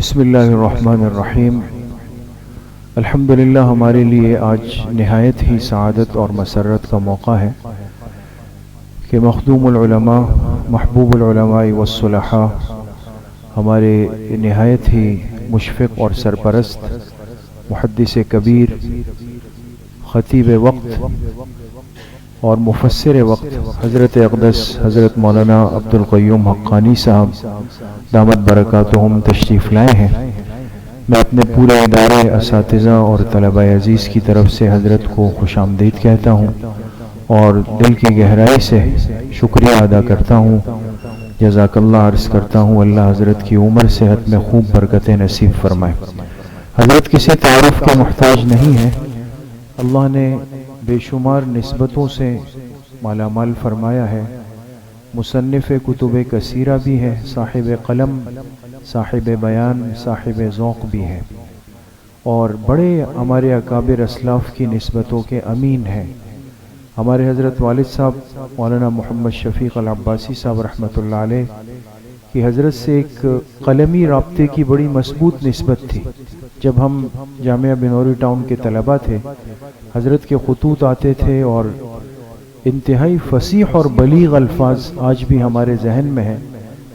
بسم اللہ الرحمن الرحیم۔ الحمدللہ ہمارے لیے آج نہایت ہی سعادت اور مسرت کا موقع ہے کہ مخدوم العلماء، محبوب العلماء والصلحاء، ہمارے نہایت ہی مشفق اور سرپرست محدث کبیر، خطیب وقت اور مفسر وقت حضرت اقدس حضرت مولانا عبدالقیوم حقانی صاحب دامت برکاتہم تشریف لائے ہیں۔ میں اپنے پورے ادارے، اساتذہ اور طلبہ عزیز کی طرف سے حضرت کو خوش آمدید کہتا ہوں اور دل کی گہرائی سے شکریہ ادا کرتا ہوں، جزاک اللہ عرض کرتا ہوں۔ اللہ حضرت کی عمر صحت میں خوب برکتیں نصیب فرمائے۔ حضرت کسی تعارف کے محتاج نہیں ہے، اللہ نے بے شمار نسبتوں سے مالا مال فرمایا ہے، مصنف کتب کثیرہ بھی ہے، صاحب قلم، صاحب بیان، صاحب ذوق بھی ہے، اور بڑے ہمارے اکابر اسلاف کی نسبتوں کے امین ہیں۔ ہمارے حضرت والد صاحب مولانا محمد شفیق العباسی صاحب رحمۃ اللہ علیہ کی حضرت سے ایک قلمی رابطے کی بڑی مضبوط نسبت تھی۔ جب ہم جامعہ بنوری ٹاؤن کے طلبہ تھے، حضرت کے خطوط آتے تھے اور انتہائی فصیح اور بلیغ الفاظ آج بھی ہمارے ذہن میں ہیں،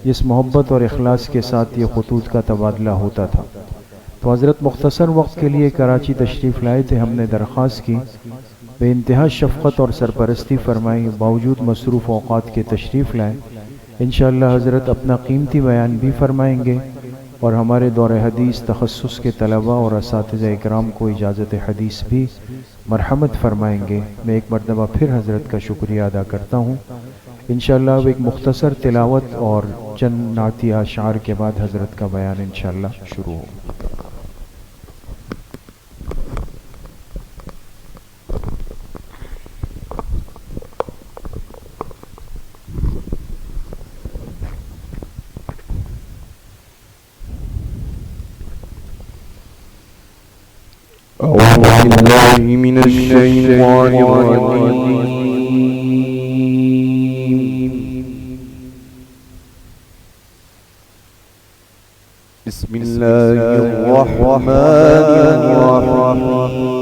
جس محبت اور اخلاص کے ساتھ یہ خطوط کا تبادلہ ہوتا تھا۔ تو حضرت مختصر وقت کے لیے کراچی تشریف لائے تھے، ہم نے درخواست کی، بے انتہا شفقت اور سرپرستی فرمائی، باوجود مصروف اوقات کے تشریف لائے۔ انشاءاللہ حضرت اپنا قیمتی بیان بھی فرمائیں گے اور ہمارے دور حدیث تخصص کے طلبہ اور اساتذہ اکرام کو اجازت حدیث بھی مرحمت فرمائیں گے۔ میں ایک مرتبہ پھر حضرت کا شکریہ ادا کرتا ہوں۔ انشاءاللہ اب ایک مختصر تلاوت اور چند نعتی اشعار کے بعد حضرت کا بیان انشاءاللہ شروع ہوگا۔ أعوذ بالله من الشيطان الرجيم. بسم الله الرحمن الرحيم.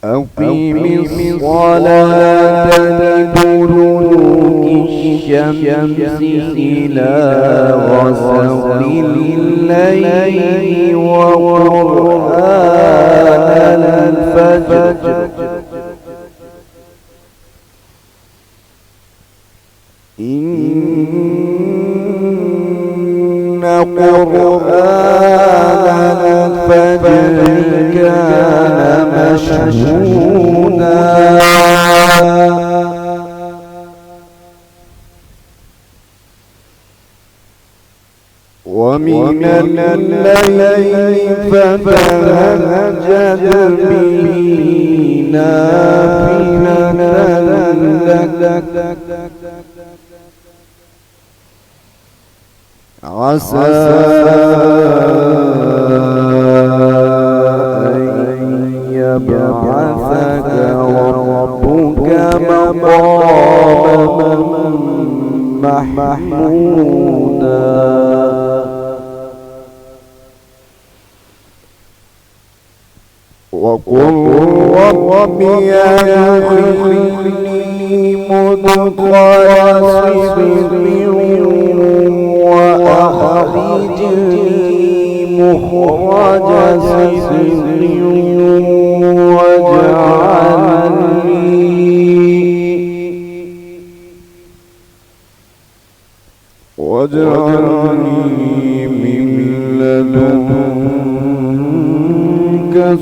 أقيم الصلاة لدلوك الشمس إلى غسق الليل وقرآن الفجر إن قرآن الفجر كان مشهودا ومن الليل فتهجد به نافلة لك عسى أن يبعثك ربك مقاما محمودا وقل رب أدخلني مدخل صدق وأخرجني مخرج صدق واجعلني من لدنك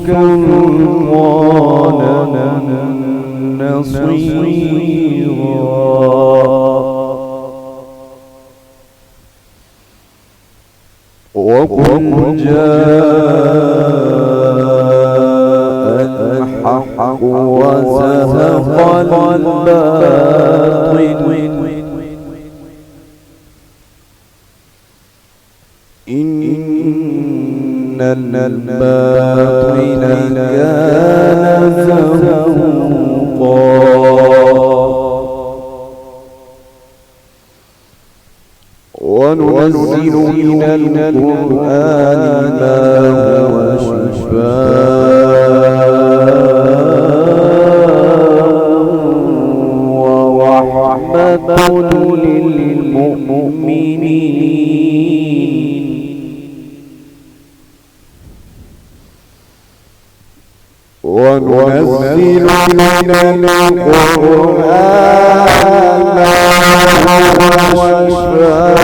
سلطانا نصيرا وقل جاء الحق وزهق الباطل إن الباطل كان زهوقا وننزل من القرآن ما هو شفاء ورحمة للمؤمنين وننزل من القرآن ما هو شفاء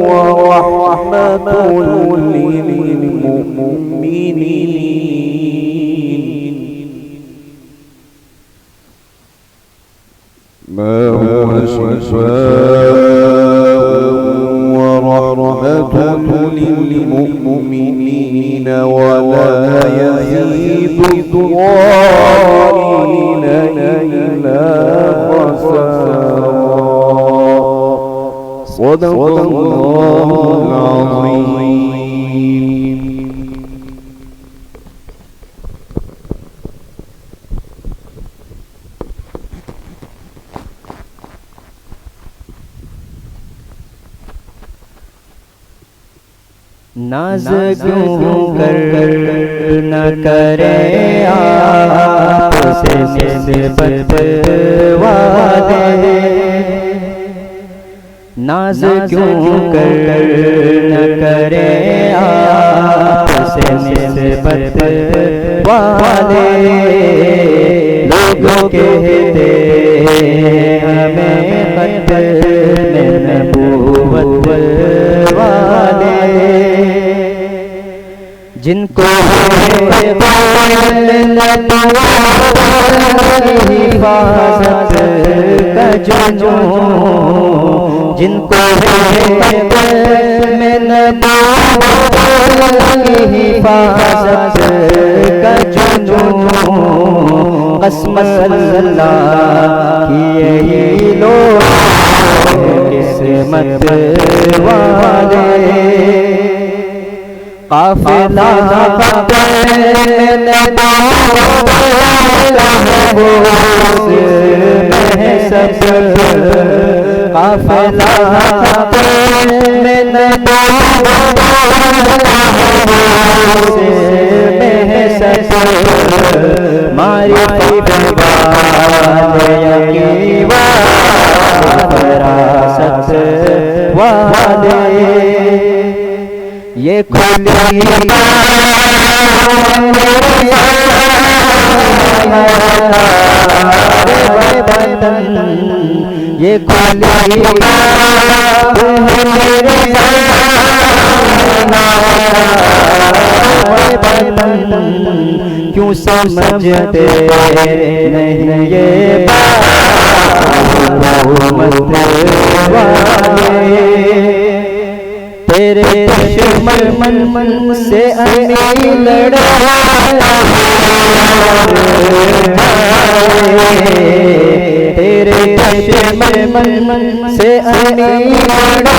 ورحمة للمؤمنين ما هو شفاء ورحمة للمؤمنين ولا يزيد الظالمين إلا خسارا صدق الله العظيم. ناز کیوں کر نہ کرے آپ سے نسبت والے، ناز کیوں کر نہ کرے آپ سے نسبت والے، لوگ کہتے ہمیں ختم نبوت والے، جن کو حفاظت کا جنون، جن کو حفاظت کا جنون، قسم اللہ کی یہی لوگ قسمت والے، قافلہ یہ کھلی یہ کھلی کیوں سمجھتے نہیں یہ تیرے دشمن سے امی لڑائے، تیرے دشمن سے امی لڑائے،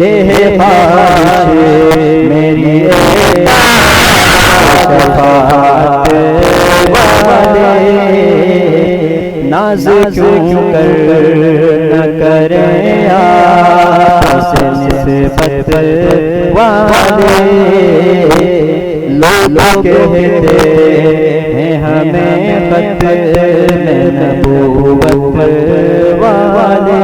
یہ خواہش میری شفاعت والے، ناز کیوں کر نہ کریں آپ سے نسبت والے، لوگ کہتے ہیں ہمیں ختم نبوت والے۔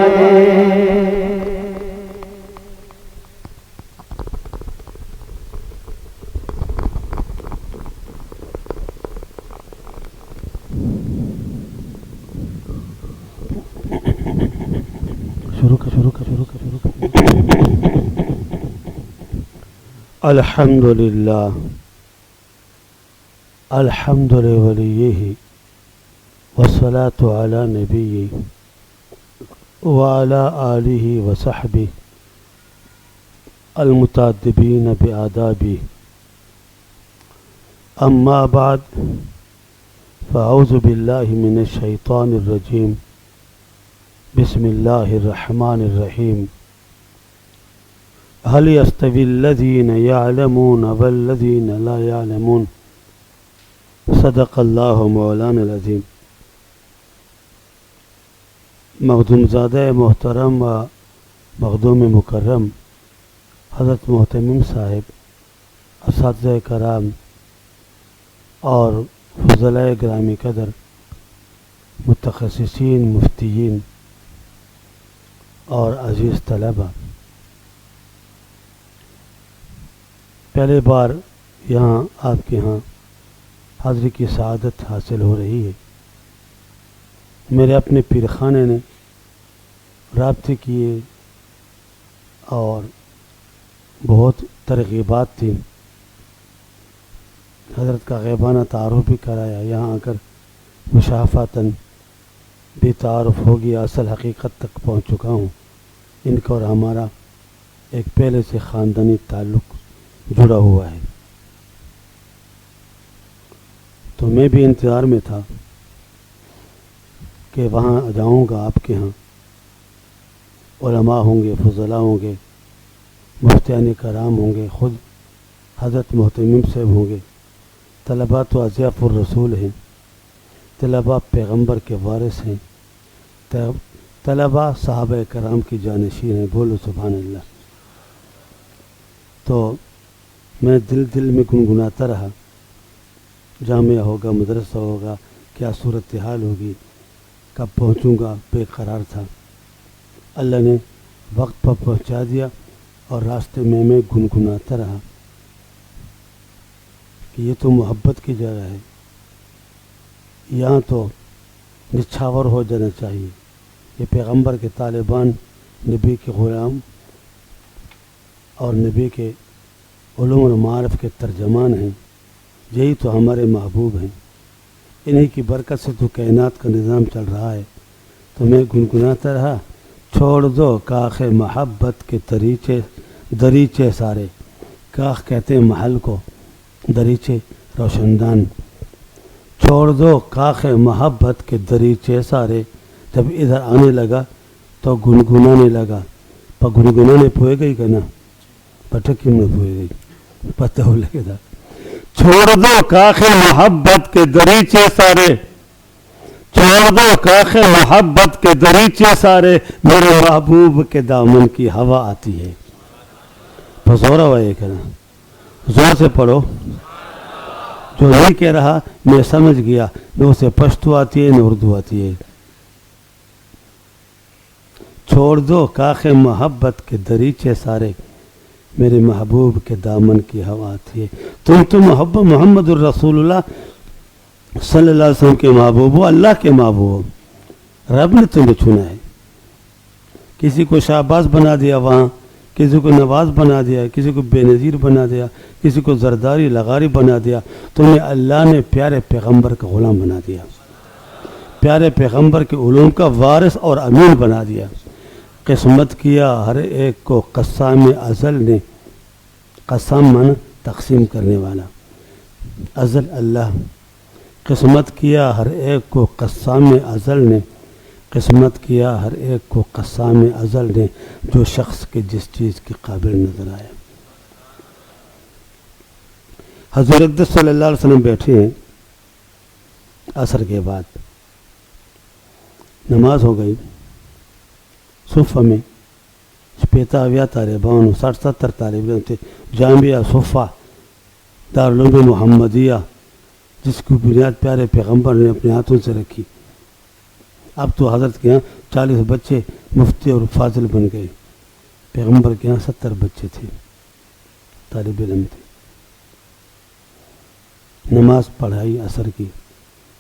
الحمدللہ الحمد لولیہ والصلاة علی نبیہ وعلی آلہ وصحبہ المتادبین بآدابہ، اما بعد فاعوذ باللہ من الشیطان الرجیم، بسم اللہ الرحمن الرحیم۔ هل يستوي الذين يعلمون والذين لا يعلمون صدق الله مولانا العظیم. مخدوم زادہ محترم و مخدوم مکرم حضرت محتمم صاحب، اساتذہ کرام اور فضلائے گرامی قدر، متخصصین، مفتیین اور عزیز طلبہ، پہلے بار یہاں آپ کے ہاں حاضری کی سعادت حاصل ہو رہی ہے. میرے اپنے پیر خانے نے رابطے کیے اور بہت ترغیبات تھیں. حضرت کا غیبانہ تعارف بھی کرایا. یہاں آ کر مشافاتاً بھی تعارف ہو گیا. اصل حقیقت تک پہنچ چکا ہوں. ان کا اور ہمارا ایک پہلے سے خاندانی تعلق جڑا ہوا ہے. تو میں بھی انتظار میں تھا کہ وہاں جاؤں گا. آپ کے ہاں علماء ہوں گے، فضلاء ہوں گے، مفتیان کرام ہوں گے، خود حضرت محتمم صاحب ہوں گے. طلباء تو اضیاف الرسول ہیں، طلباء پیغمبر کے وارث ہیں، طلباء صحابہ کرام کی جانشین ہیں. بولو سبحان اللہ. تو میں دل میں گنگناتا رہا، جامعہ ہوگا، مدرسہ ہوگا، کیا صورتحال ہوگی، کب پہنچوں گا، بے قرار تھا. اللہ نے وقت پر پہنچا دیا اور راستے میں گنگناتا رہا کہ یہ تو محبت کی جگہ ہے، یہاں تو نچھاور ہو جانا چاہیے. یہ پیغمبر کے طالبان، نبی کے غلام اور نبی کے علوم و معارف کے ترجمان ہیں. یہی تو ہمارے محبوب ہیں. انہی کی برکت سے تو کائنات کا نظام چل رہا ہے. تو میں گنگناتا رہا، چھوڑ دو کاخ محبت کے دریچے سارے. کاخ کہتے ہیں محل کو، دریچے روشندان. چھوڑ دو کاخ محبت کے دریچے سارے. جب ادھر آنے لگا تو گنگنانے لگا. پر گنگنانے پوئے گئی کہ نا، پٹک کیوں نہ پوئے گئی، پتہ ہو لگے تھا. چھوڑ دو کاخ محبت کے دریچے سارے، چھوڑ دو کاخ محبت کے دریچے سارے. میرے محبوب کے دامن کی ہوا آتی ہے. پسورا ہوا یہ کہنا، زور سے پڑھو. جو نہیں کہہ رہا میں سمجھ گیا، نہ اسے پشتو آتی ہے نہ اردو آتی ہے. چھوڑ دو کاخ محبت کے دریچے سارے، میرے محبوب کے دامن کی ہوا آتی ہے. تم تو محمد الرسول اللہ صلی اللہ علیہ وسلم کے محبوب ہو، اللہ کے محبوب ہو. رب نے تمہیں چنا ہے. کسی کو شہباز بنا دیا وہاں، کسی کو نواز بنا دیا، کسی کو بے نظیر بنا دیا، کسی کو زرداری لغاری بنا دیا. تمہیں اللہ نے پیارے پیغمبر کا غلام بنا دیا، پیارے پیغمبر کے علوم کا وارث اور امین بنا دیا. قسمت کیا ہر ایک کو قسام ازل نے. قسم مانا تقسیم کرنے والا، ازل اللہ. قسمت کیا ہر ایک کو قسام ازل نے. قسمت کیا ہر ایک کو قسام ازل نے، جو شخص کے جس چیز کے قابل نظر آیا. حضور اقدس صلی اللہ علیہ وسلم بیٹھے ہیں. عصر کے بعد نماز ہو گئی. صفہ میں 75 طالب 60-70 طالب علم تھے. جامعہ صفہ دارالعلوم محمدیہ، جس کی بنیاد پیارے پیغمبر نے اپنے ہاتھوں سے رکھی. اب تو حضرت کے یہاں 40 بچے مفتی اور فاضل بن گئے. پیغمبر کے یہاں 70 بچے تھے، طالب علم تھے. نماز پڑھائی عصر کی،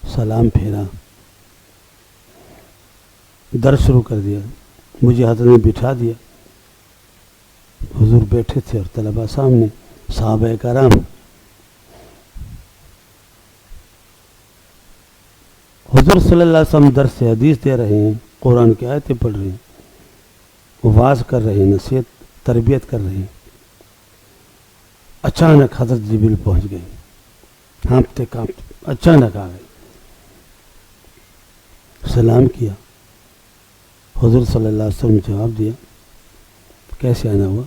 سلام پھیرا، درس شروع کر دیا. مجھے حضرت نے بٹھا دیا. حضور بیٹھے تھے اور طلباء سامنے، صحابہ کرام. حضور صلی اللہ علیہ وسلم درس حدیث دے رہے ہیں، قرآن کی آیتیں پڑھ رہے ہیں، واعظ کر رہے ہیں، نصیحت تربیت کر رہے ہیں. اچانک حضرت جبریل پہنچ گئے، ہانپتے کانپتے اچانک آ گئے. سلام کیا. حضور صلی اللہ علیہ وسلم نے جواب دیا. کیسے آنا ہوا؟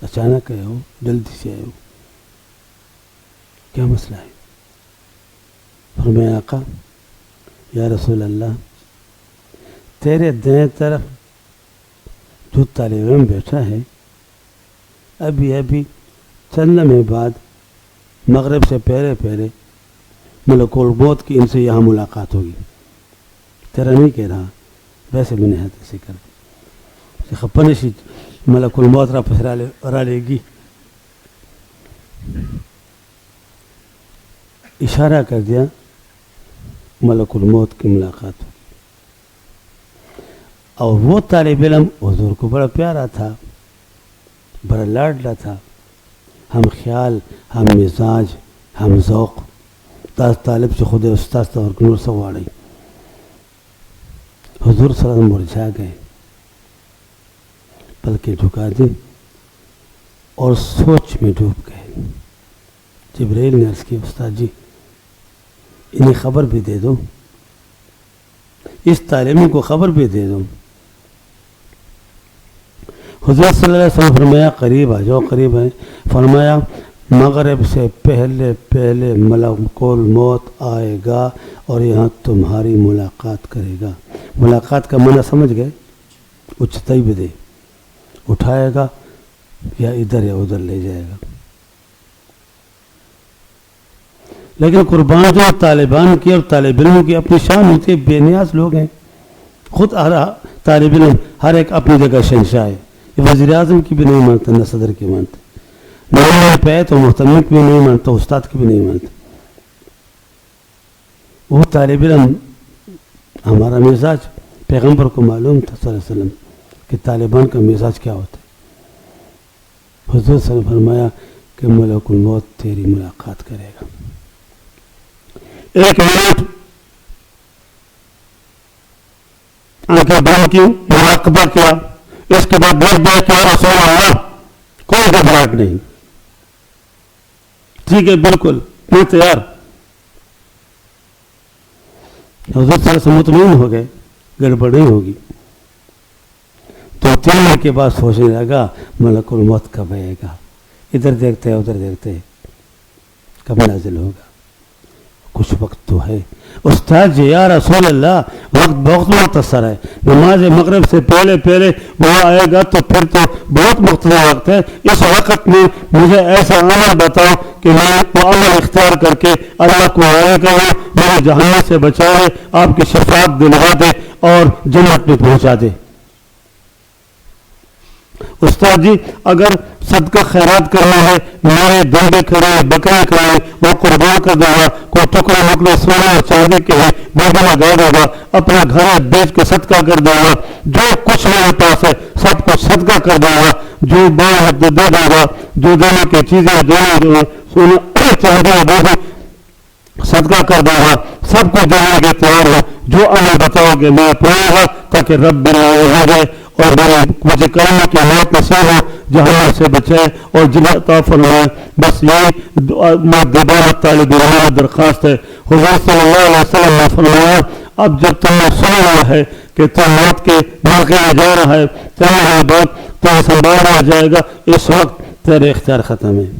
اچانک آئے ہو, جلدی سے آئے ہو, کیا مسئلہ ہے؟ فرمایا آقا یا رسول اللہ, تیرے دائیں طرف جو طالب علم بیٹھا ہے ابھی چند لمحے بعد مغرب سے پہلے ملک الموت کی ان سے یہاں ملاقات ہوگی. تیرا نہیں کہہ رہا, ویسے میں نے ہاتھ سے کر دی خپنشی ملک الموت را پسرا لے گی. اشارہ کر دیا ملک الموت کی ملاقات ہوگی. اور وہ طالب علم حضور کو بڑا پیارا تھا, بڑا لاڈلا تھا, ہم خیال, ہم مزاج, ہم ذوق, تاز طالب سے خود استاد اور نور سواڑی. حضور صلی اللہ علیہ وسلم مرجھا گئے, پلکیں جھکا دی اور سوچ میں ڈوب گئے. جبرائیل نے عرض کی استاد جی انہیں خبر بھی دے دو, اس طالب کو خبر بھی دے دو. حضور صلی اللہ علیہ وسلم فرمایا قریب آ جاؤ, قریب آئے. فرمایا مغرب سے پہلے ملک الموت آئے گا اور یہاں تمہاری ملاقات کرے گا. ملاقات کا معنی سمجھ گئے؟ اچھتائی بھی دے, اٹھائے گا یا ادھر یا ادھر لے جائے گا. لیکن قربان جو طالبان کی اور طالب علموں کی اپنی شان ہوتی ہے, بے نیاز لوگ ہیں. خود طالب علم ہر ایک اپنی جگہ شہنشاہ ہے. یہ وزیر اعظم کی بھی نہیں مانتے, نہ صدر کی مانتے, نہ پہ تو محترم کی بھی نہیں مانتے, استاد کی بھی نہیں مانتے. وہ طالب علم, ہمارا مزاج پیغمبر کو معلوم تھا صلی اللہ علیہ وسلم کہ طالبان کا مزاج کیا ہوتا ہے. حضور صلی اللہ علیہ وسلم فرمایا کہ ملک الموت تیری ملاقات کرے گا. ایک منٹ آنکھیں بند کی, مراقبہ کیا, اس کے بعد دیکھ دیا کہ رسول اللہ کوئی گھبراہٹ نہیں, ٹھیک ہے بالکل میں تیار. حضور صلی اللہ علیہ وسلم مطمئن ہو گئے گڑبڑ نہیں ہوگی. تو 3 منٹ کے بعد سوچنے لگا ملک الموت کب آئے گا, ادھر دیکھتے ہیں ادھر دیکھتے ہیں, کب نازل ہوگا, کچھ وقت تو ہے. استاد جی یا رسول اللہ وقت بہت مختصر ہے, نماز مغرب سے پہلے وہ آئے گا تو پھر تو بہت مختصر وقت ہے. اس وقت میں مجھے ایسا عمل بتاؤ کہ میں وہ عمل اختیار کر کے اللہ کو راضی کروں, مجھے جہنم سے بچائے, آپ کی شفاعت دلوا دے اور جنت میں پہنچا دے. استاد جی اگر صدقہ خیرات کرنا ہے, میرے دنگے کرے, بکرے کرے, وہ قربان کر دے گا, کوئی ٹکڑے مکڑے سونے اور چاندی کے ہے وہ بھی لگا دے گا, اپنا گھر بیچ کے صدقہ کر دے گا, جو کچھ میرے پاس ہے سب کچھ صدقہ کر دے گا, جو بائیں ہاتھ دے دے گا, جو دینے کی چیزیں دینے سونا چاندی دے صدقہ کر دے گا, سب کچھ دینے کے تیار ہے. جو عمل بتاؤ گے میں اپناؤں گا تاکہ رب بھی ہو جائے اور مجھے کرنے کی موت نصیب ہو, جہنم سے بچائے اور جنت عطا فرمائے. بس یہی دوبارہ طالب علم درخواست ہے. حضور صلی اللہ علیہ وسلم نے فرمایا اب جب تم نے سن لیا ہے کہ تم موت کے موقع میں جا رہا ہے, چاہے بات تمہیں سنبھالا جائے گا, اس وقت تیرے اختیار ختم ہے.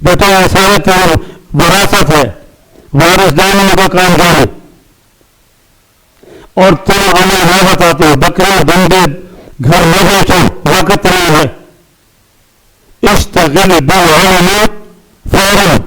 بیٹا ایسا ہے تیرے وراثت ہے, وارث جاننے کا کام کرے, اور تم عمل نہ بتاتے ہو, بکرے بندے گھر میں بیٹھو, وقت نہیں ہے. اشتغل بالعلم فوراً,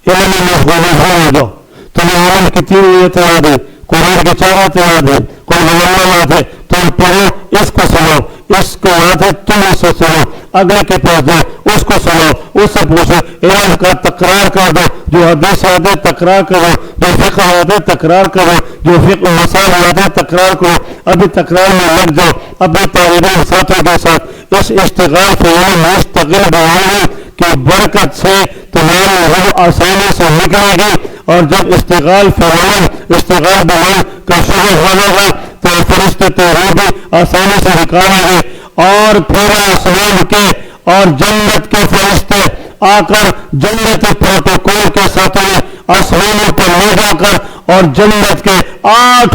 علم میں ہونے دو. تمہیں علم کی 3 نیتیں یاد ہیں, قرآن کی 4 آیتیں یاد ہیں, قرآن یاد ہے, تم پڑھو, اس کو سنو, اس کو یاد ہے تم اس سے سنو, اگلے کے پاس جاؤ اس کو سنو, اس سے پوچھو, علم کا تکرار کر دو, جو حدیث یاد ہے تکرار کرو, جو فقہ یاد ہے تکرار کرو, جو فقہ مسائل یاد ہے تکرار کرو. ابھی تکرار میں لگ جاؤ اپنے طالب ساتھوں کے ساتھ. اس اشتغال فعل مشتغل بعلم کی برکت سے تمہاری روح آسانی سے نکلے گی, اور جب اشتغال فعل اشتغال بعلم کا شروع ہو جائے گا تو فرشتے تیرے بھی آسانی سے نکالیں گے, اور پھر آسمان کے اور جنت کے فرشتے آ کر جنت پروٹوکول کے ساتھ آسمانوں پر لے جا کر اور جنت کے 8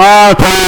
8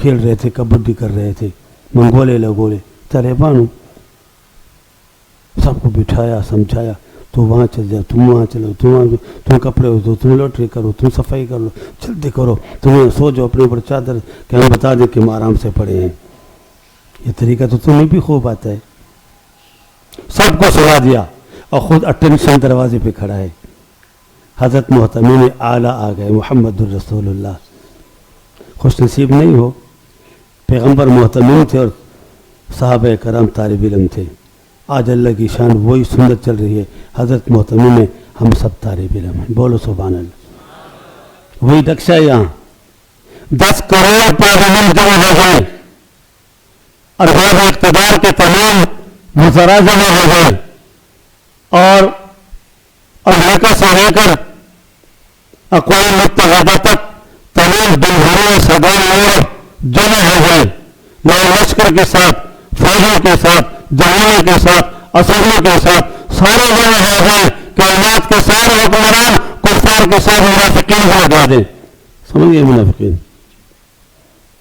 کھیل رہے تھے, کبڈی کر رہے تھے, منگولے لگولے طالبان. سب کو بٹھایا, سمجھایا, تو وہاں چل جاؤ, تم وہاں چلو, تم کپڑے دو, تم لوٹری کرو, تم صفائی کر لو, جلدی کرو, تمہیں سو جاؤ اپنے اوپر چادر کہ ہم بتا دیں کہ ہم آرام سے پڑے ہیں. یہ طریقہ تو تمہیں بھی خوب آتا ہے. سب کو سلا دیا اور خود اٹینشن دروازے پہ کھڑا ہے. حضرت محتمین اعلیٰ آ گئے, محمد الرسول اللہ. خوش نصیب نہیں ہو, پیغمبر محتمین تھے اور صحابہ کرام طالب علم تھے. آج اللہ کی شان وہی سنت چل رہی ہے. حضرت محتمین میں ہم سب طالب علم ہیں. بولو سبحان اللہ. وہی نقشہ یہاں 10 کروڑ پارلیمنٹ جمع ہو گئے, ارباب اقتدار کے تمام وزراء جمع ہو گئے, اور امریکہ سے لے کر اقوام متحدہ تک تمام دنیا صدر جمع ہو گئے. لشکر کے ساتھ, فوجوں کے ساتھ, جوانوں کے ساتھ, اسروں کے ساتھ, سارے جمع ہو گئے. کائنات کے سارے حکمران کفار کے ساتھ منافقین کو لگا دیں. سمجھ گئے منافقین,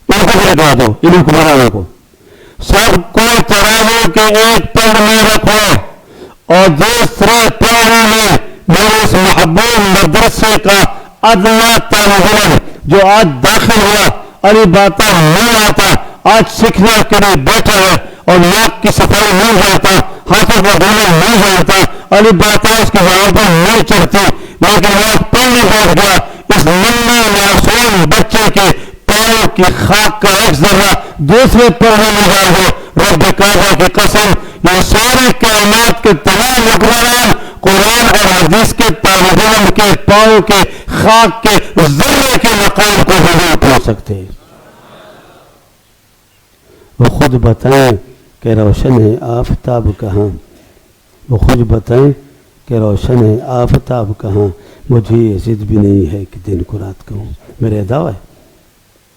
ان کو بھی لگا دو, ان حکمرانوں کو. سب کو ترازو کے ایک پڑ میں رکھو اور دوسرے پڑھنے میں میرے اس محبوب مدرسے کا ادنا طالب علم جو آج داخل ہوا, علی باتا نہیں آتا, آج سیکھنے کے لیے بیٹھا ہے اور ناک کی صفائی نہیں جانتا, ہاتھوں کا دھونا نہیں جانتا, علی باتا اس کی زبان پر نہیں چڑھتی, لیکن وہ پڑھنے بیٹھ گیا. اس ننھے معصوم بچے کے پاؤں کی خاک کا ایک ذرہ دوسرے پڑھنے میں ڈال دو, رب کعبہ کی قسم یہ سارے کائنات کے تمام حکمران قرآن اور حدیث کے طالب علم کے پاؤں کے خاک کے ذرے کے مقام کو بھی نہیں پہنچ سکتے. وہ خود بتائیں کہ روشن ہے آفتاب کہاں, وہ خود بتائیں کہ روشن ہے آفتاب کہاں, مجھے یہ ضد بھی نہیں ہے کہ دن کو رات کہوں. میرے دعویٰ ہے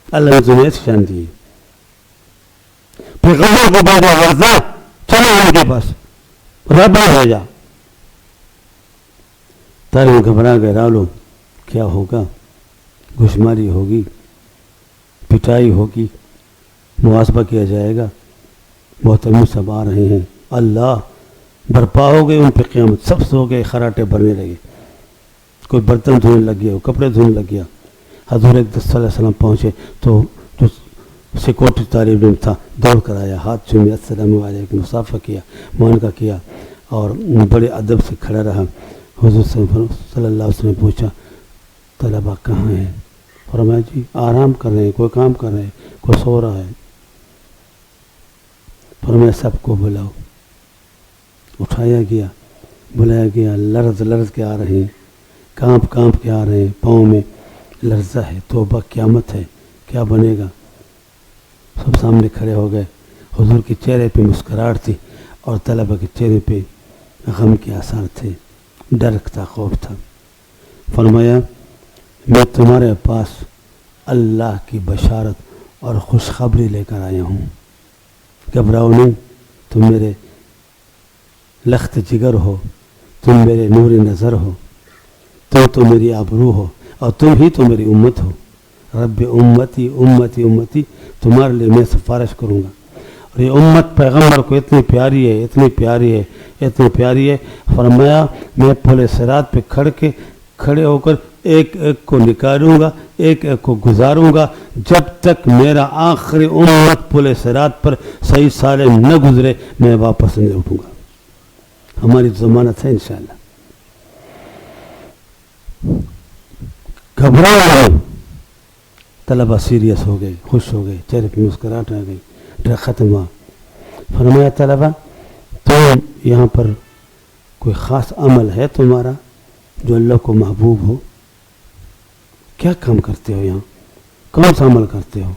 اللہ نے تمہیں ایسی شان دی. پیغمبر کو بھیجا, ورزہ چلو ان کے پاس, رب نے بھیجا. تارے گھبرا گئے, رالو کیا ہوگا, گھشماری ہوگی, پٹائی ہوگی, محاسبہ کیا جائے گا. محترم سب آ رہے ہیں, اللہ برپا ہو گئے ان پہ قیامت. سب سو گئے, خراٹے بھرنے لگے, کوئی برتن دھونے لگ گیا, کپڑے دھونے لگ گیا. حضور صلی اللہ علیہ وسلم پہنچے تو جو سیکورٹی طالب علم تھا دوڑ کر آیا, ہاتھ چومے, السلام علیکم, مصافحہ کیا, معانقہ کیا اور بڑے ادب سے کھڑا رہا. حضور صلی اللہ علیہ وسلم نے پوچھا طلبہ کہاں ہیں؟ فرمایا جی آرام کر رہے ہیں, کوئی کام کر رہے ہیں, کوئی سو رہا ہے. فرمایا سب کو بلاؤ. اٹھایا گیا, بلایا گیا, لرز لرز کے آ رہے ہیں, کانپ کانپ کے آ رہے ہیں, پاؤں میں لرزہ ہے, توبہ قیامت ہے, کیا بنے گا. سب سامنے کھڑے ہو گئے. حضور کے چہرے پہ مسکراہٹ تھی اور طلبہ کے چہرے پہ غم کے آثار تھے, ڈر تھا, خوف تھا. فرمایا میں تمہارے پاس اللہ کی بشارت اور خوشخبری لے کر آیا ہوں, گھبراؤ نہیں. تم میرے لخت جگر ہو, تم میرے نور نظر ہو, تم تو میری آبرو ہو اور تم ہی تو میری امت ہو. رب امتی امتی امتی, تمہارے لیے میں سفارش کروں گا. اور یہ امت پیغمبر کو اتنی پیاری ہے, اتنی پیاری ہے, اتنی پیاری ہے. فرمایا میں پل صراط پہ کھڑے ہو کر ایک ایک کو نکالوں گا, ایک ایک کو گزاروں گا, جب تک میرا آخری امت پل صراط پر صحیح سالم نہ گزرے میں واپس نہیں اٹھوں گا. ہماری ضمانت ہے انشاءاللہ. گھبراؤ نہیں. طلبہ سیریس ہو گئے, خوش ہو گئے, چہرے پہ مسکراہٹ آ گئی, ڈر ختم ہوا. فرمایا طلبہ تم یہاں پر کوئی خاص عمل ہے تمہارا جو اللہ کو محبوب ہو؟ کیا کام کرتے ہو یہاں, کون سا عمل کرتے ہو؟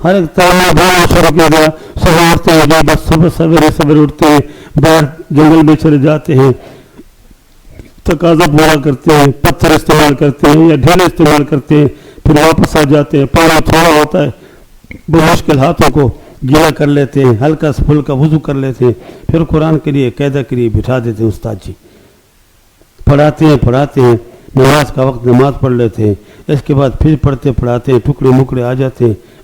ہر ایک تعلیم شروع کیا گیا. صبح اٹھتے ہیں, بس صبح سویرے اٹھتے ہیں, باہر جنگل میں چلے جاتے ہیں, تقاضا پورا کرتے ہیں, پتھر استعمال کرتے ہیں یا ڈھیلے استعمال کرتے ہیں, پھر واپس آ جاتے ہیں. پانی تھوڑا ہوتا ہے, بمشکل ہاتھوں کو گیلا کر لیتے ہیں, ہلکا پھلکا وضو کر لیتے ہیں, پھر قرآن کے لیے قاعدہ کے لیے بٹھا دیتے ہیں. استاد جی پڑھاتے ہیں, نماز کا وقت نماز پڑھ لیتے ہیں, اس کے بعد پھر پڑھتے پڑھاتے ہیں, ٹکڑے مکڑے آ جاتے ہیں,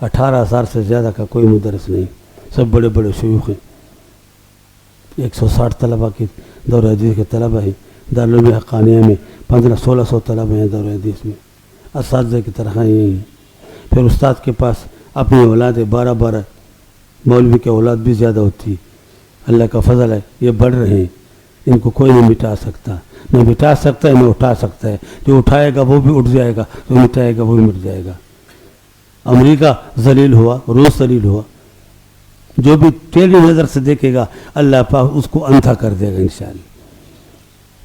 18,000 سے زیادہ کا کوئی مدرس نہیں، سب بڑے بڑے شیوخ ہیں۔ 160 طلبہ کی دور حدیث کے طلبہ ہیں، دارالعلوم حقانیہ میں 1500-1600 طلبہ ہیں دور حدیث میں، اساتذہ کی تنخواہیں یہی ہیں۔ پھر استاد کے پاس اپنی اولاد ہے، 12 مولوی کی اولاد بھی زیادہ ہوتی ہے۔ اللہ کا فضل ہے، یہ بڑھ رہے ہیں، ان کو کوئی نہیں مٹا سکتا، نہ مٹا سکتا ہے نہ اٹھا سکتا ہے۔ جو اٹھائے گا وہ بھی اٹھ جائے گا، جو مٹائے گا وہ بھی مٹ جائے گا۔ امریکہ ذلیل ہوا، روس ذلیل ہوا، جو بھی ٹیڑھی نظر سے دیکھے گا اللہ پاک اس کو اندھا کر دے گا انشاءاللہ۔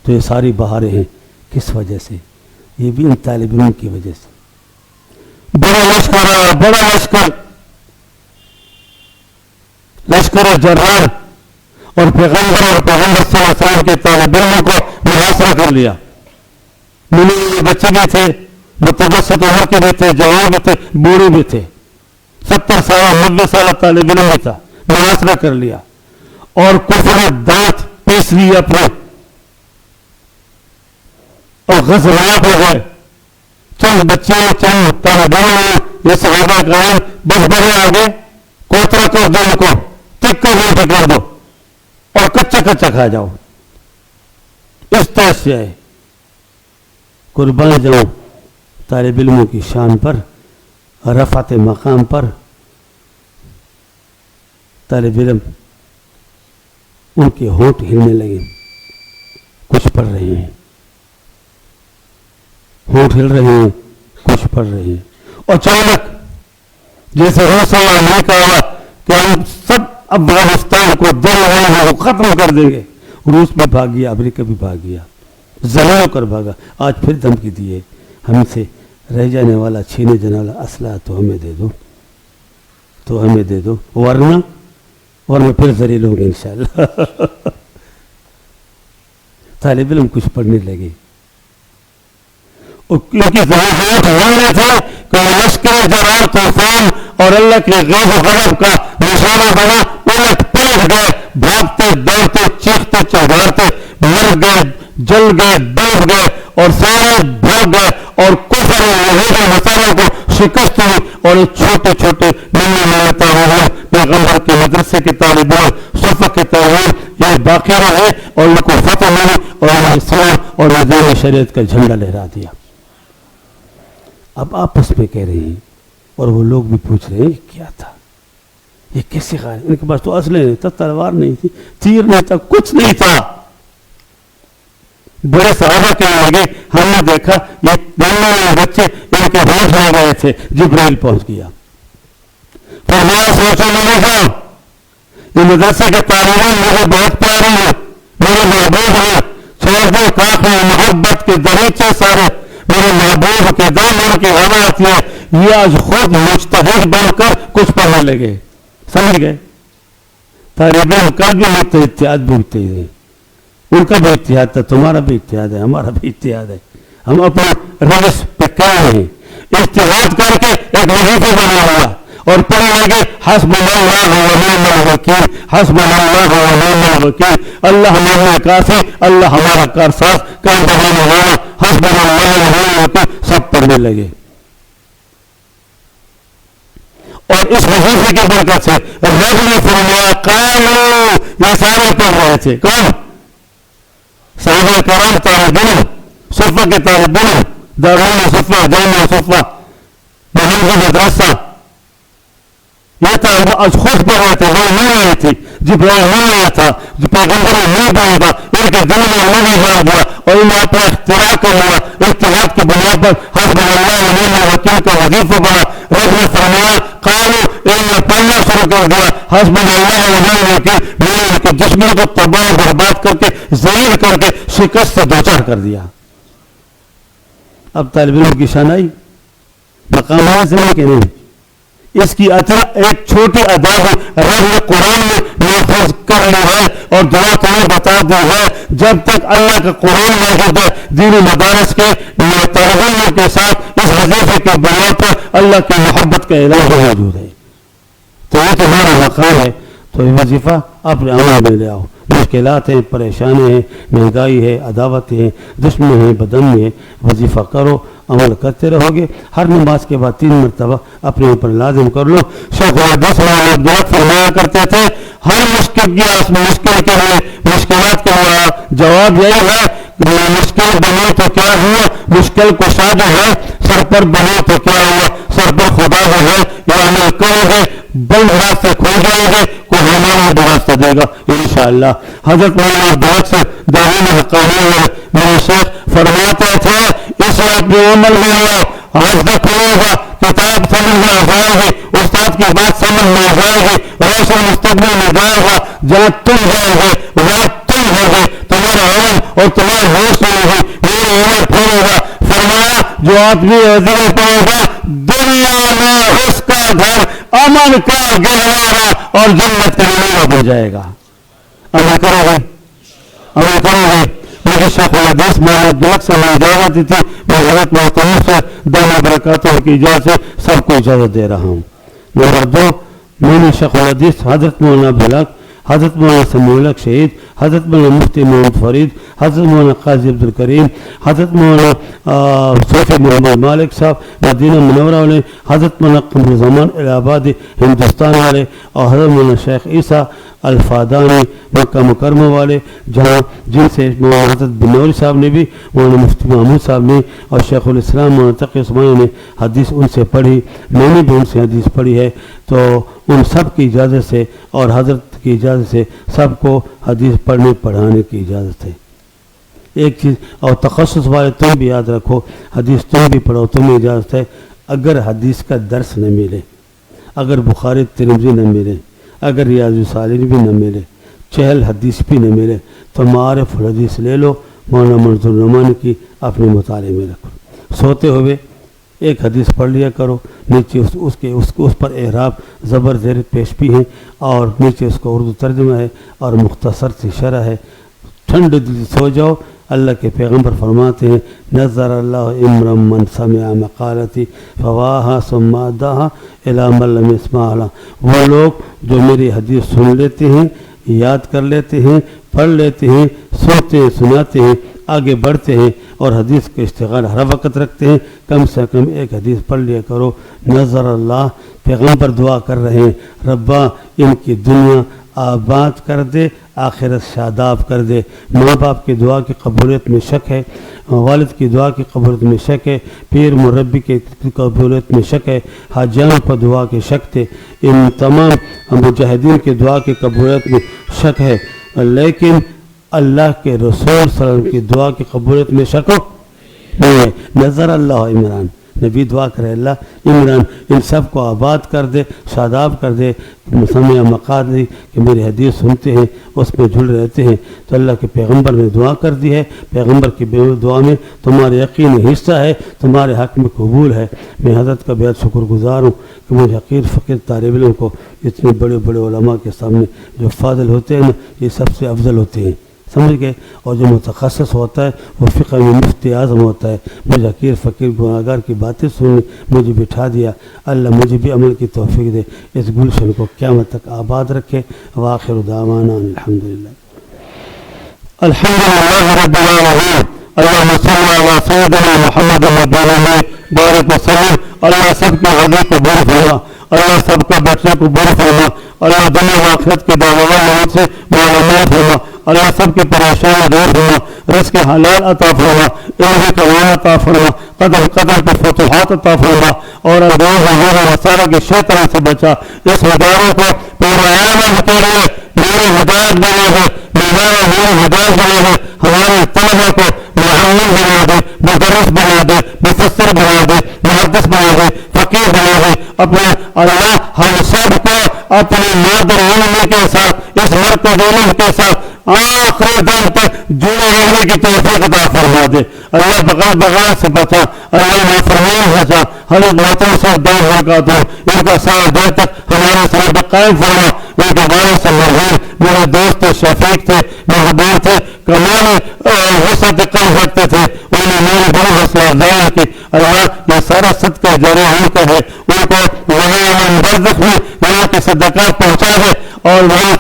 تو یہ ساری بہاریں ہیں کس وجہ سے؟ یہ بھی ان طالب علم کی وجہ سے۔ بڑا لشکر آیا، بڑا لشکر، لشکر جرار، اور پیغمبر صلی اللہ علیہ وسلم کے طالب علموں کو محاصرہ کر لیا۔ بچے بھی تھے، متوسط عمر کے بھی تھے، جوان بھی تھے، بوڑھے بھی تھے، 70 سال 90 سال طالب علم بھی تھا، محاصرہ کر لیا اور کفر دانت پیس لیے اپنے، اور غزوات ہو گئے۔ چند بچے، چند طالب علم، یہ صحابہ کرام بس بڑے آگے کوترا کر دو، ان کو ٹک کر نہیں پکڑ دو اور کچا کچا کھا جاؤ۔ اس طرح سے آئے۔ قربان جاؤں طالب علموں کی شان پر، رفعت مقام پر۔ طالب علم ان کے ہونٹ ہلنے لگے، کچھ پڑھ رہے ہیں، ہونٹ ہل رہے ہیں، کچھ پڑھ رہے ہیں۔ اور اچانک جیسے حوصلہ نہیں کہا کہ ہم سب افغانستان کو دل رہے ہیں، وہ ختم کر دیں گے۔ روس بھی بھاگ گیا، امریکہ بھی بھاگ گیا، ذلیل ہو کر بھاگا۔ آج پھر دھمکی دیے، ہم سے رہ جانے والا، چھینے جانے والا اسلحہ تو ہمیں دے دو، تو ہمیں دے دو، ورنہ پھر ذلیل ہوں گے انشاءاللہ۔ طالب علم کچھ پڑھنے لگے، کیونکہ ضرورت ہونے تھے کہ لشکر جرار طوفان اور اللہ کے غیظ و غضب کا نشانہ بنا، الٹ پلٹ گئے، بھاگتے دوڑتے چیختے چہارتے، مر گئے، جل گئے، ڈوب گئے اور سارے بھاگ گئے، اور کفر یہود و نصارہ کو شکست ہوئی، اور چھوٹے چھوٹے نئے طالب پیغمبر کے مدرسے کے طالب علم، صفہ کے طالب علم یہ باقی رہے، اور ان کو فتح ملی، اور اسلام اور نظام شریعت کا جھنڈا لہرا دیا۔ اب آپس میں کہہ رہے ہیں، اور وہ لوگ بھی پوچھ رہے ہیں یہ کیا تھا، یہ کیسے خالی؟ ان کے پاس تو اسلحہ نہیں تھا، تلوار نہیں تھی، تیر نہیں تھا، کچھ نہیں تھا۔ بڑے صحابہ کہنے لگے، ہم نے دیکھا یہ ننھے بچے ان کے ہوش ہو گئے تھے، جبرائیل پہنچ گیا۔ فرمایا سوچو میرے صاحب، یہ مدرسے کے طالب علم مجھے بہت پیارے ہیں، میرے محبوب ہیں، چھوڑ دو کاخ میں محبت کے دریچے سارے، میرے محبوب کے دامن کی ہوا آتی ہے۔ یہ آج خود مجتہد بن کر کچھ پڑھنے لگے، سمجھ گئے؟ طالب علم کا بھی اتحاد بھی اتحاد ہے، ان کا بھی اتحاد تھا، تمہارا بھی اتحاد ہے، ہمارا بھی اتحاد ہے۔ ہم اپنے رئیس پہ قائم ہیں، اتحاد کر کے ایک وظیفہ بنا ہوا، اور پڑھنے لگے حسبنا اللہ و نعم الوکیل، حسبنا اللہ و نعم الوکیل، اللہ ہمارا کافی، اللہ ہمارا کارساز، کام بنانے والا، حسبنا اللہ و نعم الوکیل، سب پڑھنے لگے۔ اور اس وظیفے کی برکت سے رب نے فرمایا قالوا، یہ سارے پڑھ رہے تھے، کون؟ صحابہ کرام، طالب علم، صفہ کے طالب علم، دارالعلوم صفہ، جامعہ صفہ، محمد مدرسہ، یہ تھا آج خود پڑھ رہے تھے، وہ نہیں آئی تھی، جبرائیل نہیں آیا تھا، جو پیغمبر نہیں بنا تھا، ان کے دل میں نہیں بنا دیا، اور انہوں نے اپنا اختراع کر لیا، اتحاد کی بنیاد پر حسبنا اللہ و نعم الوکیل کا وظیفہ بنا۔ رب نے فرمایا قالوا، انہوں نے پڑھنا شروع کر دیا حسبنا اللہ و نعم الوکیل، میں نے ان کے جسموں کو تباہ و برباد کر کے، ذلیل کر کے، شکست سے دوچار کر دیا۔ اب طالب علم کی شان آئی، مقامات سے نہیں کہ نہیں، اس کی اثر ایک چھوٹی ادا ہے، رب نے قرآن میں محفوظ کر لی ہے، اور دعا تمہیں بتا دی ہے، جب تک اللہ کا قرآن موجود ہے، دینی مدارس کے طالب علموں کے ساتھ اس وظیفے کے بنیاد پر اللہ کی محبت کا اعلان موجود ہے۔ تو یہ تمہارا مقام ہے، تو یہ وظیفہ اپنے عمل میں لے آؤ۔ مشکلات ہیں، پریشانی ہیں، مہنگائی ہے، عداوت ہے، دشمن ہے، بدن ہے، وظیفہ کرو، عمل کرتے رہو گے. ہر نماز کے بعد 3 مرتبہ اپنے اوپر لازم کر لو. شیخ الحدیث فرمایا کرتے تھے ہر مشکل کے لیے مشکلات کا جواب یہی ہے مشکل بنے تو کیا ہوا، مشکل کشا جو ہے سر پر بنے تو کیا ہوا، سر پر خدا جو ہے یہ عمل کرو گے بند راستے کھول جائیں گے، کوئی ہمارا راستہ دے گا انشاءاللہ. حضرت مولانا عبدالحق سے دارین حقانی میں میرے شیخ فرماتے تھے اس وقت جو عمل میں ہو حضرت کھولے گا، کتاب سمجھ میں آ جائے گی، استاد کی بات سمجھ میں آ جائے گی، روشن مستقبل میں جائے گا، جہاں تم جائے گے وہاں تم ہوگے، تمہارا علم اور تمہارا ہوش نہیں ہوگی، میرے عمل پھیلے گا. فرمایا جو آدمی عزیز پڑے گا دنیا میں اس کا گھر امن کا گہوارہ اور جنت کا نمونہ بن جائے گا. عمل کرو گے، عمل کرو گے. مجھے شیخ الحدیث مولانا عبدالحق سے میں اجازت دی تھی، میں حضرت محترم سے دائما برکاتہ کی اجازت سے سب کو اجازت دے رہا ہوں. نمبر 2 میں نے شیخ الحدیث حضرت مولانا عبدالحق، حضرت مولانا سمیع الحق شہید، حضرت مولانا مفتی محمد فرید، حضرت مولانا قاضی عبدالکریم، حضرت مولانا صوفی محمد مالک صاحب مدینہ منورہ والے، حضرت مولانا قمر زمان الہ آبادی ہندوستان والے، اور حضرت مولانا شیخ عیسیٰ الفادانی مکہ مکرمہ والے، جن سے مولانا حضرت بنوری صاحب نے بھی، مولانا مفتی محمود صاحب نے، اور شیخ الاسلام مولانا تقی عثمانی نے حدیث ان سے پڑھی، میں نے بھی ان سے حدیث پڑھی ہے. تو ان سب کی اجازت سے اور حضرت کی اجازت سے سب کو حدیث پڑھنے پڑھانے کی اجازت ہے. ایک چیز اور تخصص والے تم بھی یاد رکھو، حدیث تم بھی پڑھو، تمہیں اجازت ہے. اگر حدیث کا درس نہ ملے، اگر بخاری ترمذی نہ ملے، اگر ریاض الصالحین بھی نہ ملے، چہل حدیث بھی نہ ملے، تو معارف الحدیث لے لو، مولانا منظور الرحمانی کی اپنے مطالعے میں رکھو. سوتے ہوئے ایک حدیث پڑھ لیا کرو، نیچے اس پر اعراب زبر زیر پیش بھی ہیں، اور نیچے اس کو اردو ترجمہ ہے اور مختصر سی شرح ہے. ٹھنڈ دل سو جاؤ. اللہ کے پیغمبر فرماتے ہیں نظر اللہ امرا من سمع مقالتی فواہا ثم اداہا الی من لم یسمعها. وہ لوگ جو میری حدیث سن لیتے ہیں، یاد کر لیتے ہیں، پڑھ لیتے ہیں، سنتے ہیں، سناتے ہیں، آگے بڑھتے ہیں اور حدیث کا اشتغال ہر وقت رکھتے ہیں. کم سے کم ایک حدیث پڑھ لیا کرو. نظر اللہ، پیغمبر دعا کر رہے ہیں ربا ان کی دنیا آباد کر دے، آخرت شاداب کر دے. ماں باپ کی دعا کی قبولیت میں شک ہے، والد کی دعا کی قبولیت میں شک ہے، پیر مربی کی قبولیت میں شک ہے، حاجیوں پر دعا کے شک تھے، ان تمام مجاہدین کی دعا کی قبولیت میں شک ہے. لیکن اللہ کے رسول صلی اللہ علیہ وسلم کی دعا کی قبولیت میں شک نہیں ہے. نظر اللہ عمران، نبی دعا کرے اللہ عمران ان سب کو آباد کر دے، شاداب کر دے. سمع مقاصد کہ میری حدیث سنتے ہیں، اس میں جڑ رہتے ہیں. تو اللہ کے پیغمبر نے دعا کر دی ہے. پیغمبر کی دعا میں تمہارے یقینی حصہ ہے، تمہارے حق میں قبول ہے. میں حضرت کا بہت شکر گزار ہوں کہ مجھے حقیر فقیر طالب علم کو اتنے بڑے بڑے علماء کے سامنے جو فاضل ہوتے ہیں نا، یہ سب سے افضل ہوتے ہیں، سمجھ گئے. اور جو متخصص ہوتا ہے وہ فقہ میں مفتی اعظم ہوتا ہے. مجھے حقیر فقیر گناہگار کی باتیں سننے مجھے بٹھا دیا. اللہ مجھے بھی عمل کی توفیق دے، اس گلشن کو قیامت تک آباد رکھے. وآخر دعوانا الحمدللہ رب العالمین. اللہم صلی علی سیدنا محمد و بارک وسلم. اللہ سب کے غزی کو بر فرما، اللہ سب کا بیٹھنے کو بر فرما. اللہ دنیا و آخرت کے دعوت سے معلومات فرما. اللہ سب کے پریشان دور فرما، رزق حلال عطا فرما، علم کلام عطا فرما، قدر کے فتوحات عطا فرما، اور انداز وغیرہ وسارہ کے شیطان سے بچا. اس ادارے کو پورا علم کے لیے میری ہدایت بنا دے، میری ہدایت بنا دے. ہمارے طلبہ کو معلم بنا دے، مدرس بنا دے، مفسر بنا دے، محدث بنا دے، فقیر بنا دے. اپنے اللہ ہم سب کو اپنے مادر علم کے ساتھ، اس مرکز علم کے ساتھ آخری دم تک جڑے رہنے کی توفیق عطا فرما دے. اللہ بغیر سے بچا، اللہ نافرمان بچا. حضرت محترم صاحب دار برکات ہو، ان کا ساتھ دیر تک ہمارے ساتھ قائم فرما. ان کے بارے سے مرحوم میرے دوست شفیق تھے، محبوب تھے، کمال وسعت قلب رکھتے تھے. انہوں نے میری بڑی حوصلہ افزائی کی. اللہ یہ سارا صدقہ جاری ان کا ہے، ان کو وہاں برزخ میں یہاں کے صدقات پہنچا دے، اور وہاں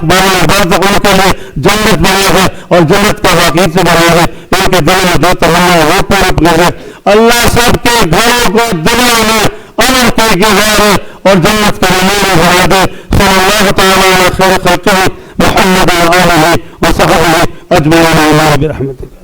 برزخ ان کے لیے جنت بنا ہے اور جنت کا واقعی سے بنا ہے، ان کے دل میں جو تمنا ہے وہ پورا کرے۔ اللہ سب کے گھروں کو دنیا میں امن کی گزارے اور جنت کا نمونہ بنا دے۔ صلی اللہ تعالیٰ علیہ خیر خلقہ محمد وآلہ وصحبہ اجمعین برحمتک۔